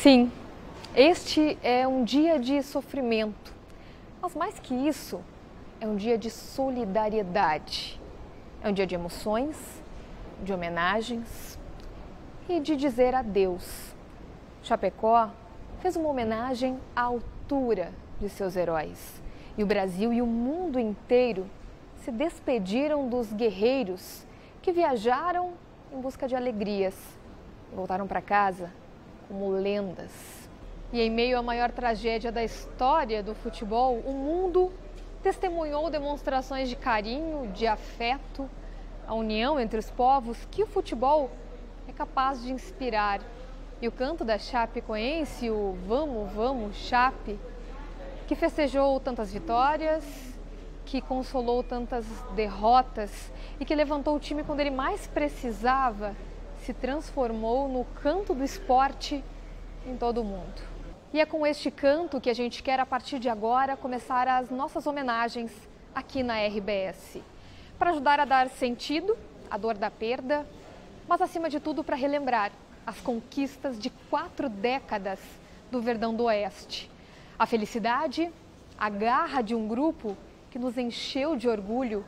Sim, este é um dia de sofrimento, mas mais que isso, é um dia de solidariedade. É um dia de emoções, de homenagens e de dizer adeus. Chapecó fez uma homenagem à altura de seus heróis. E o Brasil e o mundo inteiro se despediram dos guerreiros que viajaram em busca de alegrias e voltaram para casa como lendas. E em meio à maior tragédia da história do futebol, o mundo testemunhou demonstrações de carinho, de afeto, a união entre os povos que o futebol é capaz de inspirar. E o canto da Chapecoense, o Vamos, Vamos, Chape, que festejou tantas vitórias, que consolou tantas derrotas e que levantou o time quando ele mais precisava, se transformou no canto do esporte em todo o mundo. E é com este canto que a gente quer, a partir de agora, começar as nossas homenagens aqui na RBS. Para ajudar a dar sentido à dor da perda, mas acima de tudo para relembrar as conquistas de 4 décadas do Verdão do Oeste. A felicidade, a garra de um grupo que nos encheu de orgulho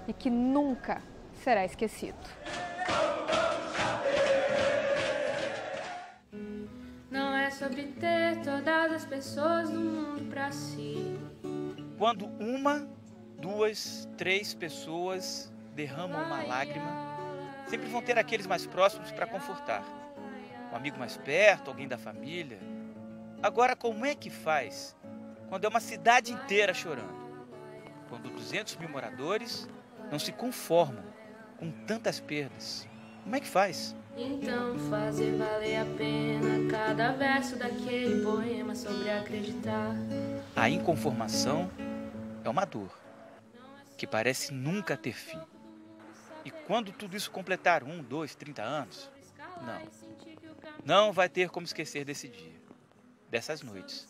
e que nunca será esquecido. Não é sobre ter todas as pessoas do mundo pra si. Quando 1, 2, 3 pessoas derramam uma lágrima, sempre vão ter aqueles mais próximos para confortar. Um amigo mais perto, alguém da família. Agora, como é que faz quando é uma cidade inteira chorando? Quando 200 mil moradores não se conformam com tantas perdas. Como é que faz? Então fazer valer a pena cada verso daquele poema sobre acreditar. A inconformação é uma dor que parece nunca ter fim. E quando tudo isso completar 1, 2, 30 anos, não vai ter como esquecer desse dia, dessas noites,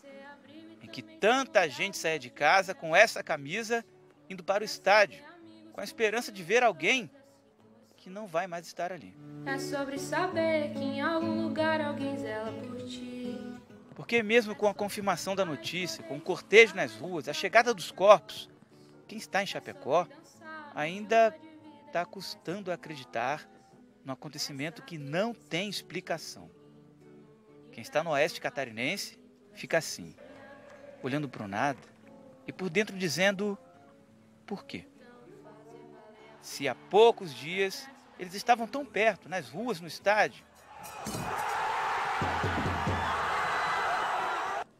em que tanta gente saia de casa com essa camisa indo para o estádio, com a esperança de ver alguém que não vai mais estar ali. É sobre saber que em algum lugar alguém zela por ti. Porque mesmo com a confirmação da notícia, com o cortejo nas ruas, a chegada dos corpos, quem está em Chapecó ainda está custando acreditar num acontecimento que não tem explicação. Quem está no oeste catarinense fica assim, olhando para o nada e por dentro dizendo por quê? Se há poucos dias eles estavam tão perto, nas ruas, no estádio.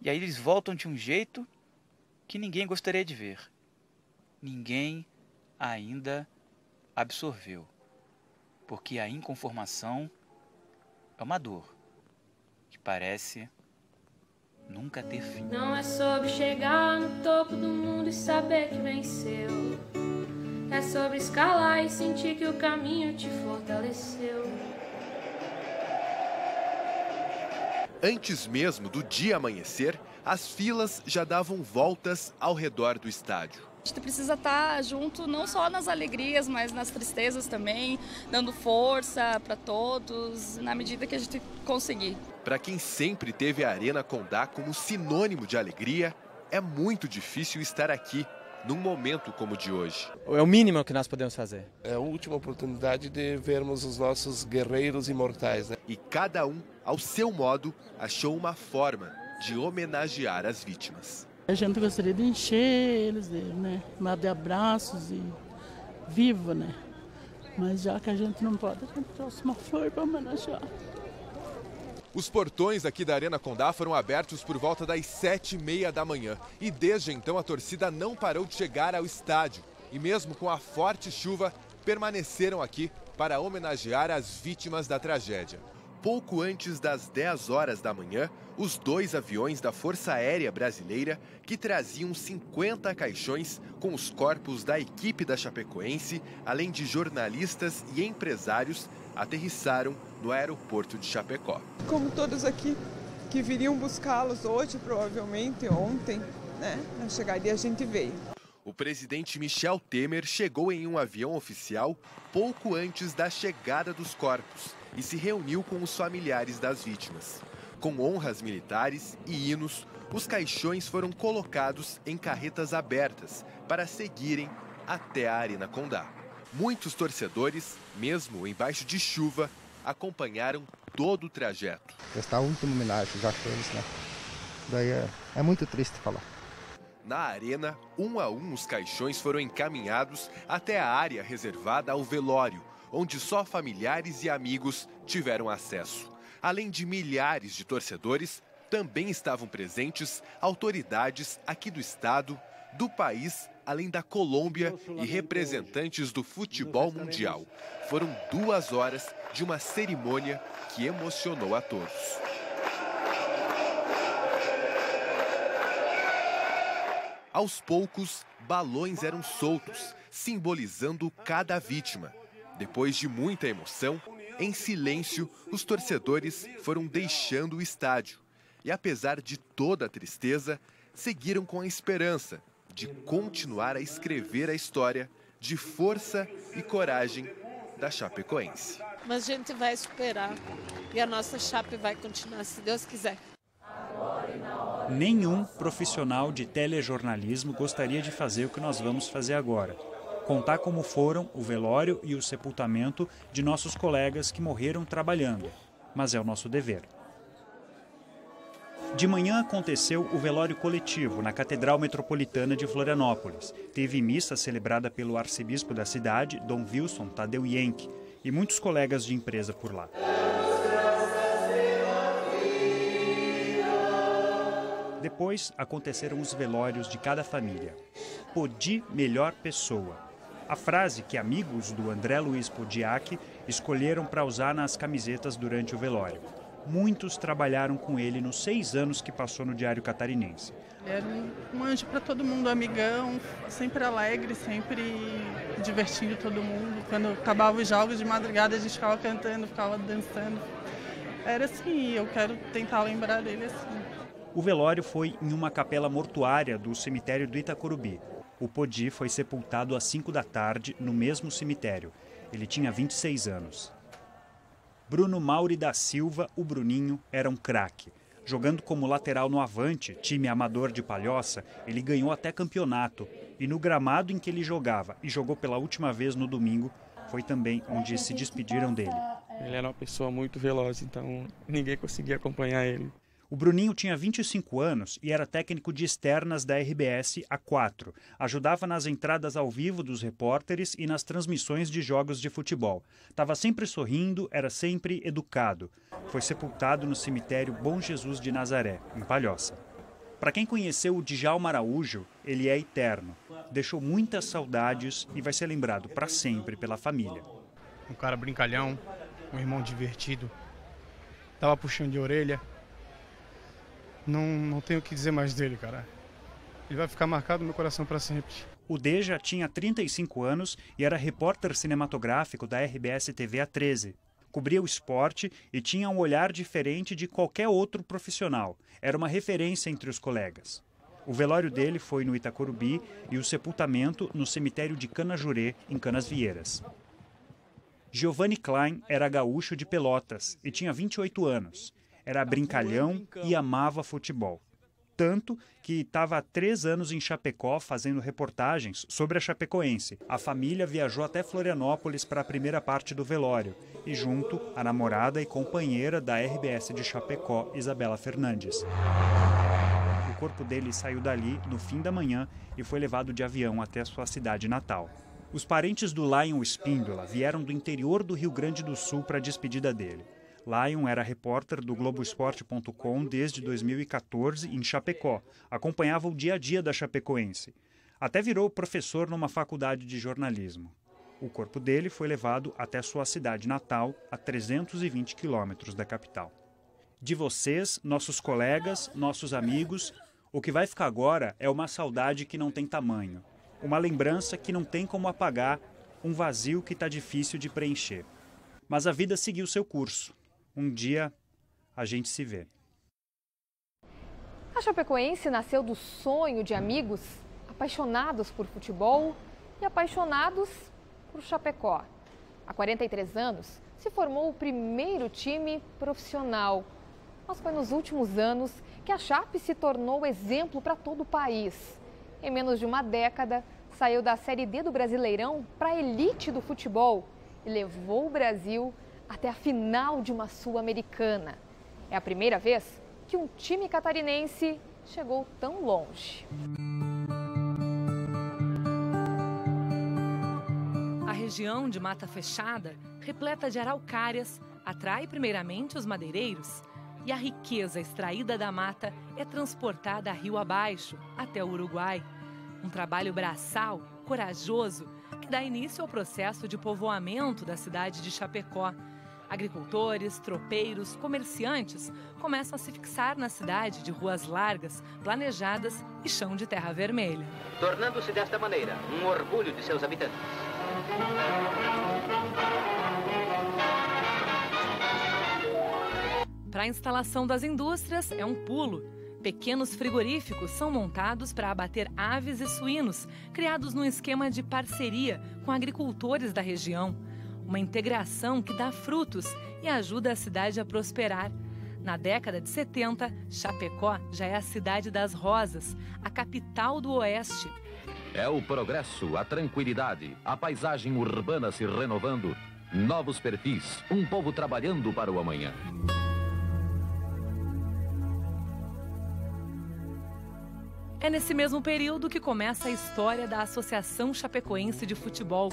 E aí eles voltam de um jeito que ninguém gostaria de ver. Ninguém ainda absorveu. Porque a inconformação é uma dor que parece nunca ter fim. Não é sobre chegar no topo do mundo e saber que venceu. É sobre escalar e sentir que o caminho te fortaleceu. Antes mesmo do dia amanhecer, as filas já davam voltas ao redor do estádio. A gente precisa estar junto não só nas alegrias, mas nas tristezas também, dando força para todos, na medida que a gente conseguir. Para quem sempre teve a Arena Condá como sinônimo de alegria, é muito difícil estar aqui, num momento como o de hoje. É o mínimo que nós podemos fazer. É a última oportunidade de vermos os nossos guerreiros imortais, né? E cada um, ao seu modo, achou uma forma de homenagear as vítimas. A gente gostaria de encher eles, né, de abraços e vivo, né? Mas já que a gente não pode, a gente trouxe uma flor para homenagear. Os portões aqui da Arena Condá foram abertos por volta das 7h30 da manhã. E desde então a torcida não parou de chegar ao estádio. E mesmo com a forte chuva, permaneceram aqui para homenagear as vítimas da tragédia. Pouco antes das 10 horas da manhã, os 2 aviões da Força Aérea Brasileira, que traziam 50 caixões com os corpos da equipe da Chapecoense, além de jornalistas e empresários, aterrissaram no aeroporto de Chapecó. Como todos aqui que viriam buscá-los hoje, provavelmente ontem, né? Na chegaria a gente veio. O presidente Michel Temer chegou em um avião oficial pouco antes da chegada dos corpos e se reuniu com os familiares das vítimas. Com honras militares e hinos, os caixões foram colocados em carretas abertas para seguirem até a Arena Condá. Muitos torcedores, mesmo embaixo de chuva, acompanharam todo o trajeto. Esta última homenagem já fez, né? Daí é muito triste falar. Na arena, um a um, os caixões foram encaminhados até a área reservada ao velório, onde só familiares e amigos tiveram acesso. Além de milhares de torcedores, também estavam presentes autoridades aqui do estado, do país, além da Colômbia e representantes do futebol mundial. Foram 2 horas de uma cerimônia que emocionou a todos. Aos poucos, balões eram soltos, simbolizando cada vítima. Depois de muita emoção, em silêncio, os torcedores foram deixando o estádio. E apesar de toda a tristeza, seguiram com a esperança de continuar a escrever a história de força e coragem da Chapecoense. Mas a gente vai superar e a nossa Chape vai continuar, se Deus quiser. Nenhum profissional de telejornalismo gostaria de fazer o que nós vamos fazer agora. Contar como foram o velório e o sepultamento de nossos colegas que morreram trabalhando. Mas é o nosso dever. De manhã aconteceu o velório coletivo na Catedral Metropolitana de Florianópolis. Teve missa celebrada pelo arcebispo da cidade, Dom Wilson Tadeu Yenck, e muitos colegas de empresa por lá. Depois aconteceram os velórios de cada família. Podi melhor pessoa. A frase que amigos do André Luiz Podiak escolheram para usar nas camisetas durante o velório. Muitos trabalharam com ele nos 6 anos que passou no Diário Catarinense. Era um anjo para todo mundo, amigão, sempre alegre, sempre divertindo todo mundo. Quando acabava os jogos de madrugada, a gente ficava cantando, ficava dançando. Era assim, eu quero tentar lembrar dele assim. O velório foi em uma capela mortuária do cemitério do Itacorubi. O Podi foi sepultado às 5 da tarde no mesmo cemitério. Ele tinha 26 anos. Bruno Mauri da Silva, o Bruninho, era um craque. Jogando como lateral no Avante, time amador de Palhoça, ele ganhou até campeonato. E no gramado em que ele jogava e jogou pela última vez no domingo, foi também onde se despediram dele. Ele era uma pessoa muito veloz, então ninguém conseguia acompanhar ele. O Bruninho tinha 25 anos e era técnico de externas da RBS há 4. Ajudava nas entradas ao vivo dos repórteres e nas transmissões de jogos de futebol. Estava sempre sorrindo, era sempre educado. Foi sepultado no cemitério Bom Jesus de Nazaré, em Palhoça. Para quem conheceu o Djalma Araújo, ele é eterno. Deixou muitas saudades e vai ser lembrado para sempre pela família. Um cara brincalhão, um irmão divertido. Tava puxando de orelha. Não tenho o que dizer mais dele, cara. Ele vai ficar marcado no meu coração para sempre. O D já tinha 35 anos e era repórter cinematográfico da RBS TV há 13. Cobria o esporte e tinha um olhar diferente de qualquer outro profissional. Era uma referência entre os colegas. O velório dele foi no Itacorubi e o sepultamento no cemitério de Canajurê, em Canasvieiras. Giovanni Klein era gaúcho de Pelotas e tinha 28 anos. Era brincalhão e amava futebol. Tanto que estava há 3 anos em Chapecó fazendo reportagens sobre a Chapecoense. A família viajou até Florianópolis para a primeira parte do velório. E junto, a namorada e companheira da RBS de Chapecó, Isabela Fernandes. O corpo dele saiu dali no fim da manhã e foi levado de avião até a sua cidade natal. Os parentes do Lion Espíndola vieram do interior do Rio Grande do Sul para a despedida dele. Lion era repórter do Globoesporte.com desde 2014 em Chapecó. Acompanhava o dia a dia da Chapecoense. Até virou professor numa faculdade de jornalismo. O corpo dele foi levado até sua cidade natal, a 320 quilômetros da capital. De vocês, nossos colegas, nossos amigos, o que vai ficar agora é uma saudade que não tem tamanho. Uma lembrança que não tem como apagar, um vazio que está difícil de preencher. Mas a vida seguiu seu curso. Um dia, a gente se vê. A Chapecoense nasceu do sonho de amigos apaixonados por futebol e apaixonados por Chapecó. Há 43 anos, se formou o primeiro time profissional. Mas foi nos últimos anos que a Chape se tornou exemplo para todo o país. Em menos de uma década, saiu da Série D do Brasileirão para a elite do futebol e levou o Brasil até a final de uma Sul-Americana. É a primeira vez que um time catarinense chegou tão longe. A região de Mata Fechada, repleta de araucárias, atrai primeiramente os madeireiros. E a riqueza extraída da mata é transportada rio abaixo, até o Uruguai. Um trabalho braçal, corajoso, que dá início ao processo de povoamento da cidade de Chapecó. Agricultores, tropeiros, comerciantes começam a se fixar na cidade de ruas largas, planejadas e chão de terra vermelha. Tornando-se desta maneira um orgulho de seus habitantes. Para a instalação das indústrias é um pulo. Pequenos frigoríficos são montados para abater aves e suínos, criados num esquema de parceria com agricultores da região. Uma integração que dá frutos e ajuda a cidade a prosperar. Na década de 70, Chapecó já é a cidade das rosas, a capital do Oeste. É o progresso, a tranquilidade, a paisagem urbana se renovando, novos perfis, um povo trabalhando para o amanhã. É nesse mesmo período que começa a história da Associação Chapecoense de Futebol.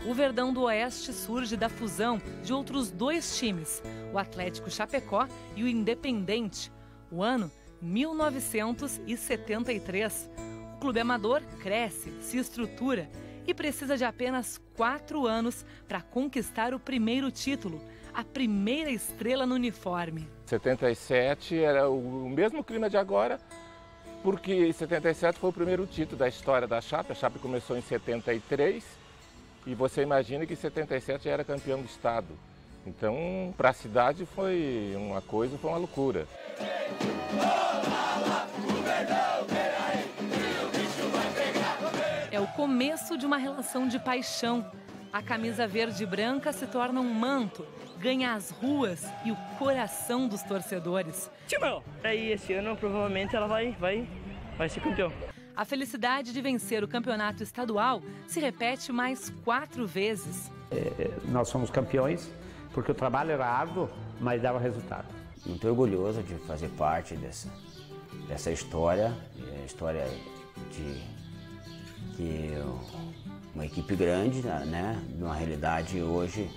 O Verdão do Oeste surge da fusão de outros dois times, o Atlético Chapecó e o Independente. O ano, 1973. O clube amador cresce, se estrutura e precisa de apenas 4 anos para conquistar o primeiro título, a primeira estrela no uniforme. 77 era o mesmo clima de agora, porque 77 foi o primeiro título da história da Chape. A Chape começou em 73 e você imagina que em 77 já era campeão do estado. Então, para a cidade foi uma loucura. É o começo de uma relação de paixão. A camisa verde e branca se torna um manto, ganha as ruas e o coração dos torcedores. Timão! Aí esse ano provavelmente ela vai ser campeão. A felicidade de vencer o campeonato estadual se repete mais 4 vezes. Nós somos campeões porque o trabalho era árduo, mas dava resultado. Muito orgulhoso de fazer parte dessa história, história de uma equipe grande, né? Numa realidade hoje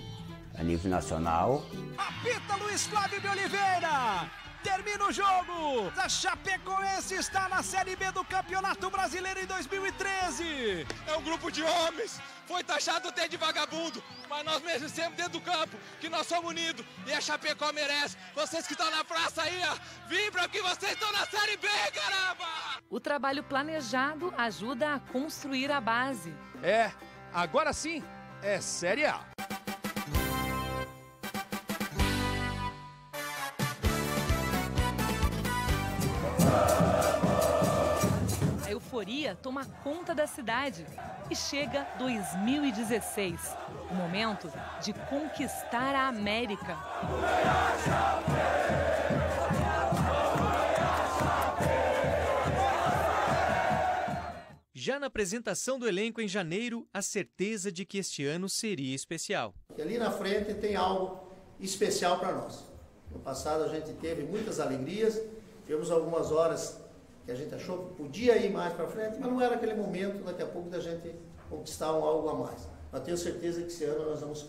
a nível nacional. Apita Luiz Flávio de Oliveira! Termina o jogo! A Chapecoense está na Série B do Campeonato Brasileiro em 2013! É um grupo de homens, foi taxado até de vagabundo, mas nós mesmos sempre dentro do campo, que nós somos unidos e a Chapecó merece. Vocês que estão na praça aí, ó, vibram que vocês estão na Série B, caramba! O trabalho planejado ajuda a construir a base. Agora sim, é Série A. A euforia toma conta da cidade e chega 2016, o momento de conquistar a América. Já na apresentação do elenco em janeiro, a certeza de que este ano seria especial. E ali na frente tem algo especial para nós. No passado a gente teve muitas alegrias, tivemos algumas horas que a gente achou que podia ir mais para frente, mas não era aquele momento, daqui a pouco, da gente conquistar algo a mais. Eu tenho certeza que esse ano nós vamos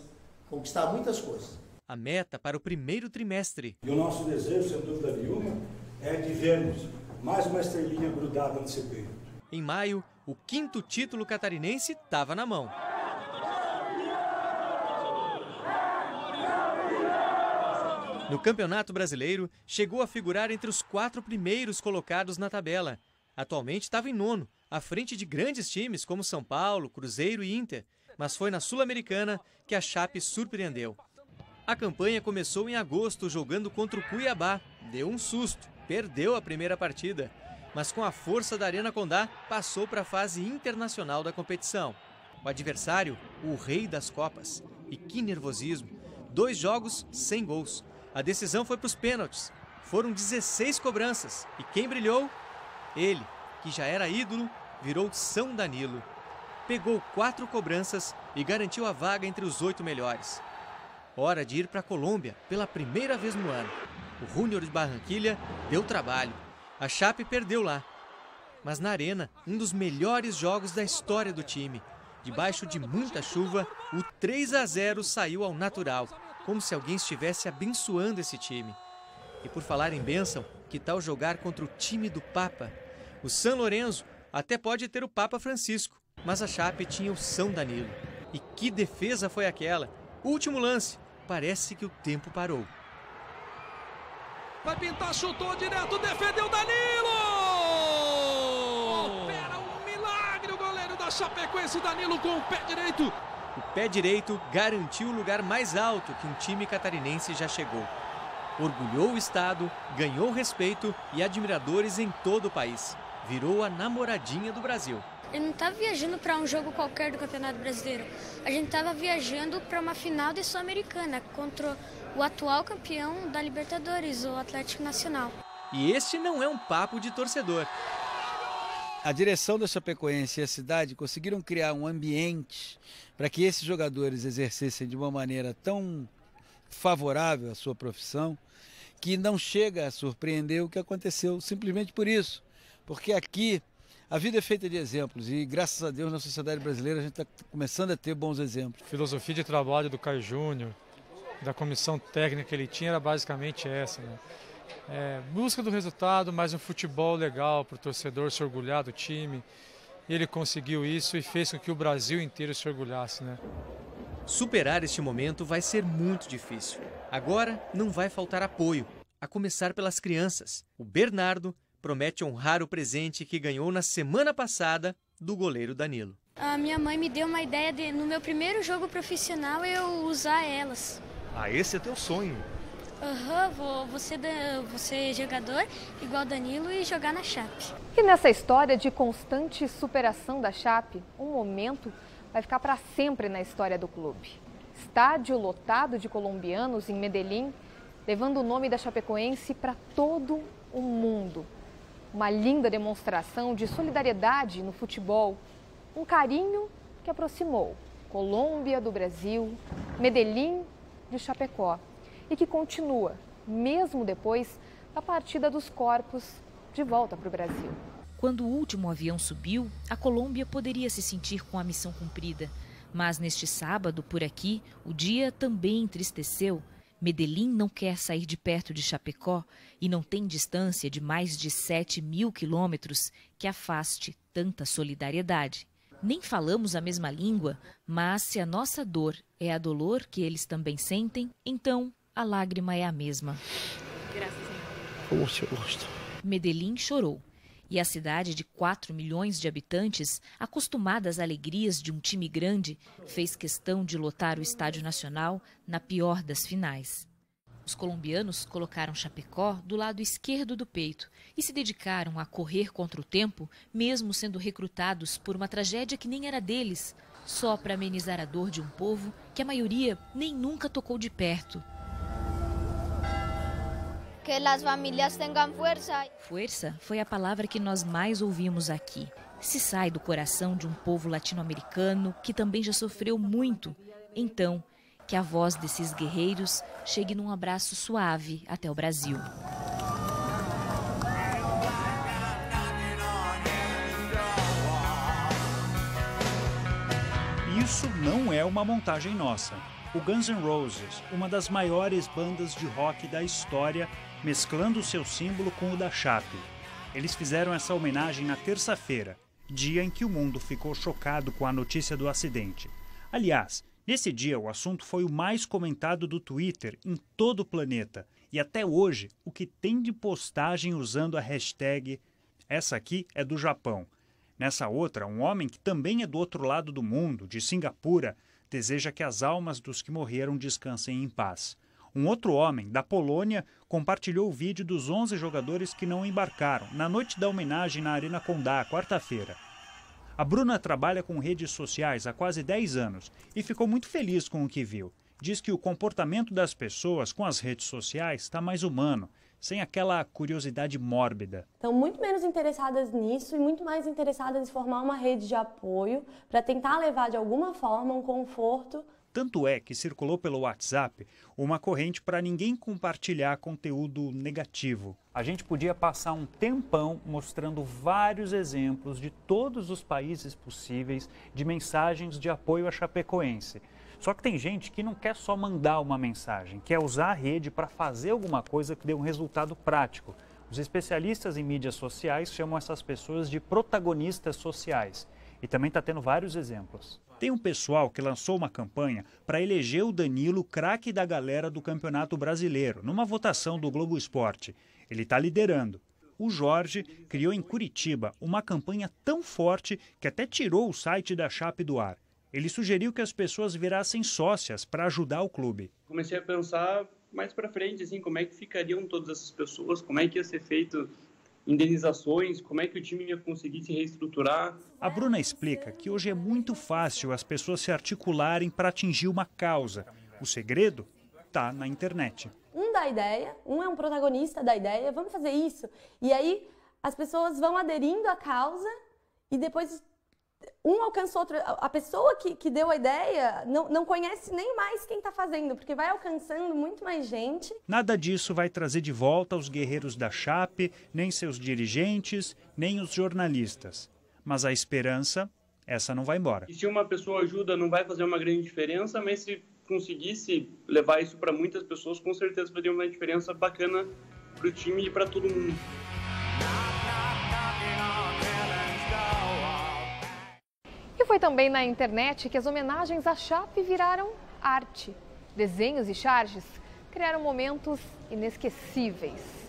conquistar muitas coisas. A meta para o primeiro trimestre. E o nosso desejo, sem dúvida nenhuma, é de vermos mais uma estrelinha grudada no CP. Em maio, o 5º título catarinense estava na mão. No Campeonato Brasileiro, chegou a figurar entre os 4 primeiros colocados na tabela. Atualmente estava em 9º, à frente de grandes times como São Paulo, Cruzeiro e Inter. Mas foi na Sul-Americana que a Chape surpreendeu. A campanha começou em agosto jogando contra o Cuiabá. Deu um susto, perdeu a primeira partida. Mas com a força da Arena Condá, passou para a fase internacional da competição. O adversário, o rei das Copas. E que nervosismo! 2 jogos sem gols. A decisão foi para os pênaltis. Foram 16 cobranças e quem brilhou? Ele, que já era ídolo, virou São Danilo. Pegou 4 cobranças e garantiu a vaga entre os 8 melhores. Hora de ir para a Colômbia pela primeira vez no ano. O Júnior de Barranquilla deu trabalho. A Chape perdeu lá. Mas na Arena, um dos melhores jogos da história do time. Debaixo de muita chuva, o 3-0 saiu ao natural, como se alguém estivesse abençoando esse time. E por falar em bênção, que tal jogar contra o time do Papa? O São Lourenço até pode ter o Papa Francisco, mas a Chape tinha o São Danilo. E que defesa foi aquela? Último lance, parece que o tempo parou. Vai pintar, chutou direto, defendeu Danilo! Opera um milagre o goleiro da Chapecoense, Danilo com o pé direito. O pé direito garantiu o lugar mais alto que um time catarinense já chegou. Orgulhou o estado, ganhou respeito e admiradores em todo o país. Virou a namoradinha do Brasil. Ele não estava viajando para um jogo qualquer do Campeonato Brasileiro. A gente estava viajando para uma final de Sul-Americana contra o atual campeão da Libertadores, o Atlético Nacional. E este não é um papo de torcedor. A direção da Chapecoense e a cidade conseguiram criar um ambiente para que esses jogadores exercessem de uma maneira tão favorável à sua profissão, que não chega a surpreender o que aconteceu simplesmente por isso. Porque aqui a vida é feita de exemplos e, graças a Deus, na sociedade brasileira a gente está começando a ter bons exemplos. A filosofia de trabalho do Caio Júnior, da comissão técnica que ele tinha, era basicamente essa, né? Busca do resultado, mas um futebol legal para o torcedor se orgulhar do time. E ele conseguiu isso e fez com que o Brasil inteiro se orgulhasse, né? Superar este momento vai ser muito difícil. Agora não vai faltar apoio, a começar pelas crianças. O Bernardo promete honrar o presente que ganhou na semana passada do goleiro Danilo. A minha mãe me deu uma ideia de, no meu primeiro jogo profissional, eu usar elas. Ah, esse é teu sonho? Vou ser jogador igual Danilo e jogar na Chape. E nessa história de constante superação da Chape, um momento vai ficar para sempre na história do clube. Estádio lotado de colombianos em Medellín, levando o nome da Chapecoense para todo o mundo. Uma linda demonstração de solidariedade no futebol, um carinho que aproximou Colômbia do Brasil, Medellín de Chapecó e que continua, mesmo depois da partida dos corpos, de volta para o Brasil. Quando o último avião subiu, a Colômbia poderia se sentir com a missão cumprida. Mas neste sábado, por aqui, o dia também entristeceu. Medellín não quer sair de perto de Chapecó e não tem distância de mais de 7.000 quilômetros que afaste tanta solidariedade. Nem falamos a mesma língua, mas se a nossa dor é a dor que eles também sentem, então a lágrima é a mesma. Medellín chorou. E a cidade de 4 milhões de habitantes, acostumada às alegrias de um time grande, fez questão de lotar o Estádio Nacional na pior das finais. Os colombianos colocaram Chapecó do lado esquerdo do peito e se dedicaram a correr contra o tempo, mesmo sendo recrutados por uma tragédia que nem era deles, só para amenizar a dor de um povo que a maioria nem nunca tocou de perto. Que as famílias tenham força. Força foi a palavra que nós mais ouvimos aqui. Se sai do coração de um povo latino-americano que também já sofreu muito, então que a voz desses guerreiros chegue num abraço suave até o Brasil. Isso não é uma montagem nossa. O Guns N' Roses, uma das maiores bandas de rock da história, mesclando o seu símbolo com o da Chape. Eles fizeram essa homenagem na terça-feira, dia em que o mundo ficou chocado com a notícia do acidente. Aliás, nesse dia o assunto foi o mais comentado do Twitter em todo o planeta. E até hoje, o que tem de postagem usando a hashtag... Essa aqui é do Japão. Nessa outra, um homem que também é do outro lado do mundo, de Singapura, deseja que as almas dos que morreram descansem em paz. Um outro homem, da Polônia, compartilhou o vídeo dos 11 jogadores que não embarcaram na noite da homenagem na Arena Condá, quarta-feira. A Bruna trabalha com redes sociais há quase 10 anos e ficou muito feliz com o que viu. Diz que o comportamento das pessoas com as redes sociais está mais humano, sem aquela curiosidade mórbida. Estão muito menos interessadas nisso e muito mais interessadas em formar uma rede de apoio para tentar levar de alguma forma um conforto. Tanto é que circulou pelo WhatsApp uma corrente para ninguém compartilhar conteúdo negativo. A gente podia passar um tempão mostrando vários exemplos de todos os países possíveis de mensagens de apoio à Chapecoense. Só que tem gente que não quer só mandar uma mensagem, quer usar a rede para fazer alguma coisa que dê um resultado prático. Os especialistas em mídias sociais chamam essas pessoas de protagonistas sociais. E também está tendo vários exemplos. Tem um pessoal que lançou uma campanha para eleger o Danilo craque da galera do Campeonato Brasileiro, numa votação do Globo Esporte. Ele está liderando. O Jorge criou em Curitiba uma campanha tão forte que até tirou o site da Chape do ar. Ele sugeriu que as pessoas virassem sócias para ajudar o clube. Comecei a pensar mais para frente, assim, como é que ficariam todas essas pessoas, como é que ia ser feito indenizações, como é que o time ia conseguir se reestruturar. A Bruna explica que hoje é muito fácil as pessoas se articularem para atingir uma causa. O segredo está na internet. Um dá a ideia, um é um protagonista da ideia, vamos fazer isso. E aí as pessoas vão aderindo à causa e depois um alcança outro. A pessoa que deu a ideia não conhece nem mais quem está fazendo, porque vai alcançando muito mais gente. Nada disso vai trazer de volta os guerreiros da Chape, nem seus dirigentes, nem os jornalistas. Mas a esperança, essa não vai embora. E se uma pessoa ajuda, não vai fazer uma grande diferença, mas se conseguisse levar isso para muitas pessoas, com certeza faria uma diferença bacana para o time e para todo mundo. E foi também na internet que as homenagens à Chape viraram arte. Desenhos e charges criaram momentos inesquecíveis.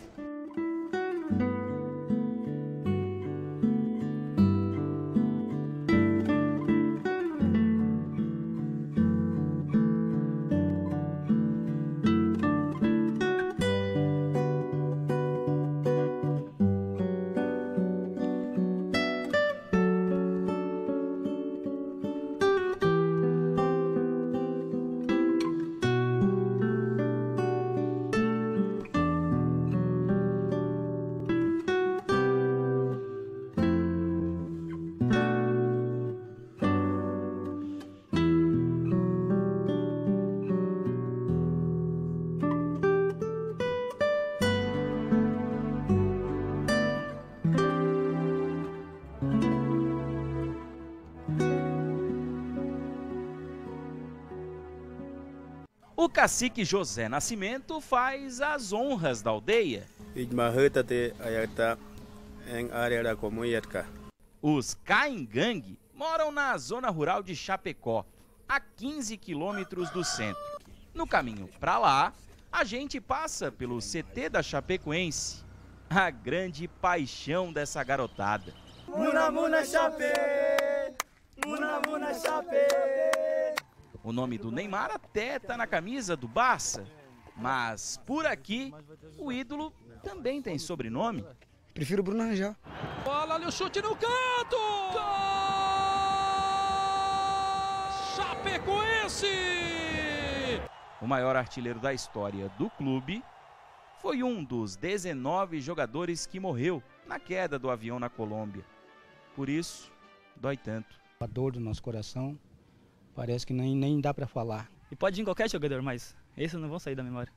O cacique José Nascimento faz as honras da aldeia. Os Caingangue moram na zona rural de Chapecó, a 15 quilômetros do centro. No caminho para lá, a gente passa pelo CT da Chapecoense, a grande paixão dessa garotada. Muna, muna, Chape! Muna, muna, Chape! O nome do Neymar até tá na camisa do Barça, mas por aqui o ídolo também tem sobrenome. Prefiro Bruno Rangel. Bola ali, o chute no canto! Gol! Chapecoense! O maior artilheiro da história do clube foi um dos 19 jogadores que morreu na queda do avião na Colômbia. Por isso, dói tanto. A dor do nosso coração parece que nem dá para falar. E pode ir em qualquer jogador, mas esses não vão sair da memória.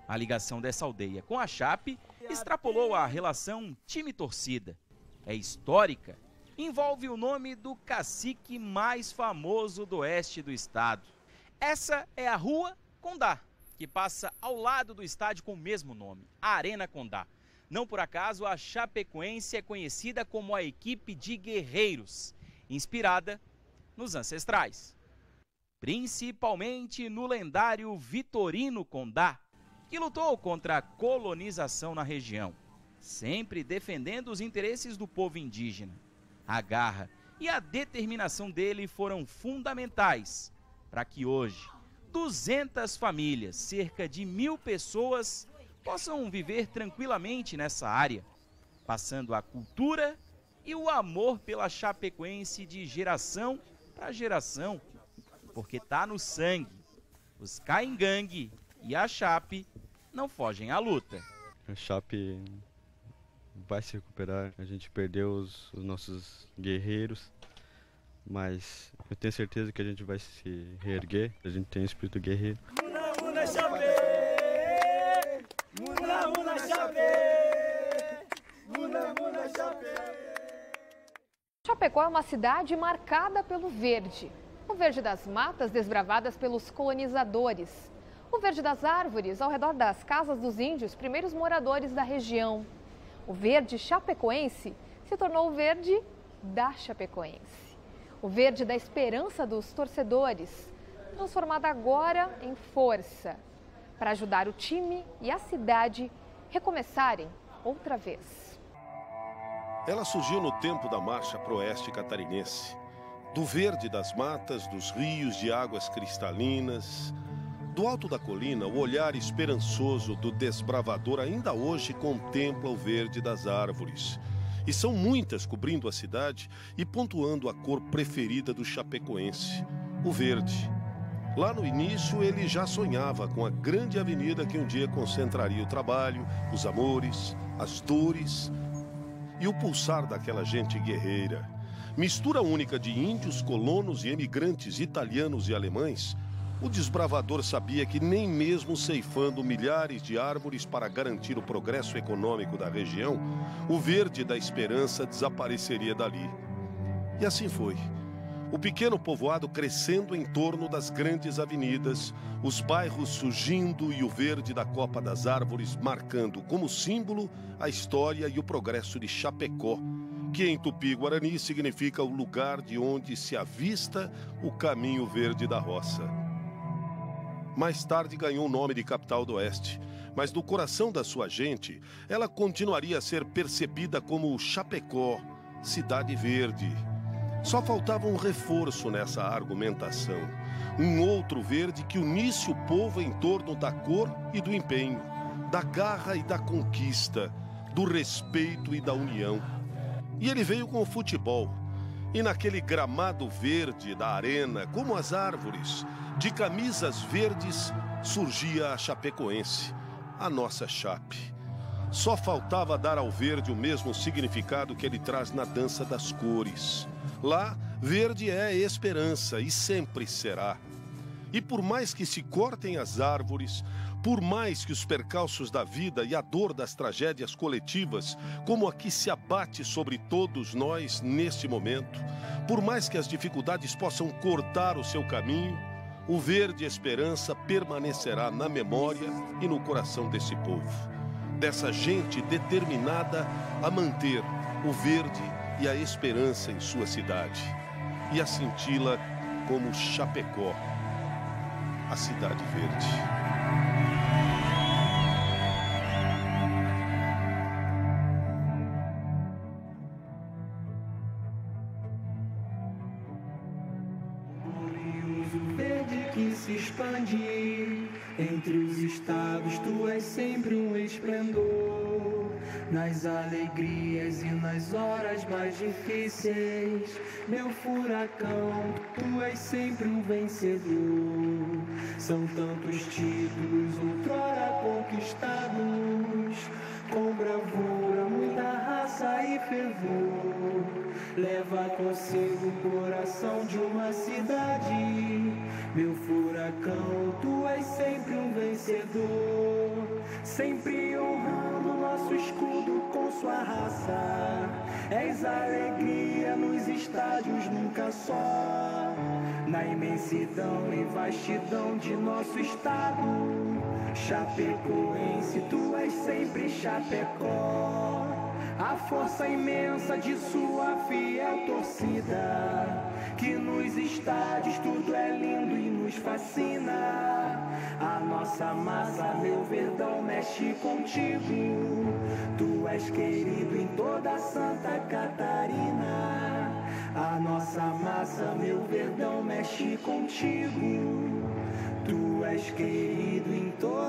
A ligação dessa aldeia com a Chape extrapolou a relação time-torcida. É histórica, envolve o nome do cacique mais famoso do oeste do estado. Essa é a Rua Condá, que passa ao lado do estádio com o mesmo nome, a Arena Condá. Não por acaso, a Chapecoense é conhecida como a equipe de guerreiros, inspirada nos ancestrais. Principalmente no lendário Vitorino Condá, que lutou contra a colonização na região, sempre defendendo os interesses do povo indígena. A garra e a determinação dele foram fundamentais para que hoje 200 famílias, cerca de 1000 pessoas, possam viver tranquilamente nessa área, passando a cultura e o amor pela Chapecoense de geração para geração, porque tá no sangue. Os Caingangue e a Chape não fogem à luta. A Chape vai se recuperar. A gente perdeu os nossos guerreiros, mas eu tenho certeza que a gente vai se reerguer. A gente tem espírito guerreiro. Chapecó é uma cidade marcada pelo verde. O verde das matas desbravadas pelos colonizadores. O verde das árvores ao redor das casas dos índios, primeiros moradores da região. O verde chapecoense se tornou o verde da Chapecoense. O verde da esperança dos torcedores, transformado agora em força, para ajudar o time e a cidade recomeçarem outra vez. Ela surgiu no tempo da Marcha Proeste Catarinense, do verde das matas, dos rios de águas cristalinas. Do alto da colina, o olhar esperançoso do desbravador ainda hoje contempla o verde das árvores. E são muitas cobrindo a cidade e pontuando a cor preferida do chapecoense, o verde. Lá no início, ele já sonhava com a grande avenida que um dia concentraria o trabalho, os amores, as dores e o pulsar daquela gente guerreira. Mistura única de índios, colonos e emigrantes italianos e alemães, o desbravador sabia que nem mesmo ceifando milhares de árvores para garantir o progresso econômico da região, o verde da esperança desapareceria dali. E assim foi. O pequeno povoado crescendo em torno das grandes avenidas, os bairros surgindo e o verde da copa das árvores marcando como símbolo a história e o progresso de Chapecó, que em Tupi-Guarani significa o lugar de onde se avista o caminho verde da roça. Mais tarde ganhou o nome de capital do Oeste, mas no coração da sua gente, ela continuaria a ser percebida como Chapecó, cidade verde. Só faltava um reforço nessa argumentação, um outro verde que unisse o povo em torno da cor e do empenho, da garra e da conquista, do respeito e da união. E ele veio com o futebol. E naquele gramado verde da arena, como as árvores, de camisas verdes, surgia a Chapecoense, a nossa Chape. Só faltava dar ao verde o mesmo significado que ele traz na dança das cores. Lá, verde é esperança e sempre será. E por mais que se cortem as árvores, por mais que os percalços da vida e a dor das tragédias coletivas, como a que se abate sobre todos nós neste momento, por mais que as dificuldades possam cortar o seu caminho, o verde esperança permanecerá na memória e no coração desse povo, dessa gente determinada a manter o verde e a esperança em sua cidade e a senti-la como Chapecó, a cidade verde. Se expande entre os estados, tu és sempre um esplendor. Nas alegrias e nas horas mais difíceis, meu furacão, tu és sempre um vencedor. São tantos títulos outrora conquistados, com bravura, muita raça e fervor. Leva consigo o coração de uma cidade. Meu furacão, tu és sempre um vencedor, sempre honrando nosso escudo com sua raça. És alegria nos estádios, nunca só. Na imensidão e vastidão de nosso estado, Chapecoense, tu és sempre Chapecó. A força imensa de sua fiel torcida, que nos estádios tudo é lindo e nos fascina. A nossa massa, meu verdão, mexe contigo. Tu és querido em toda Santa Catarina. A nossa massa, meu verdão, mexe contigo. Tu és querido em toda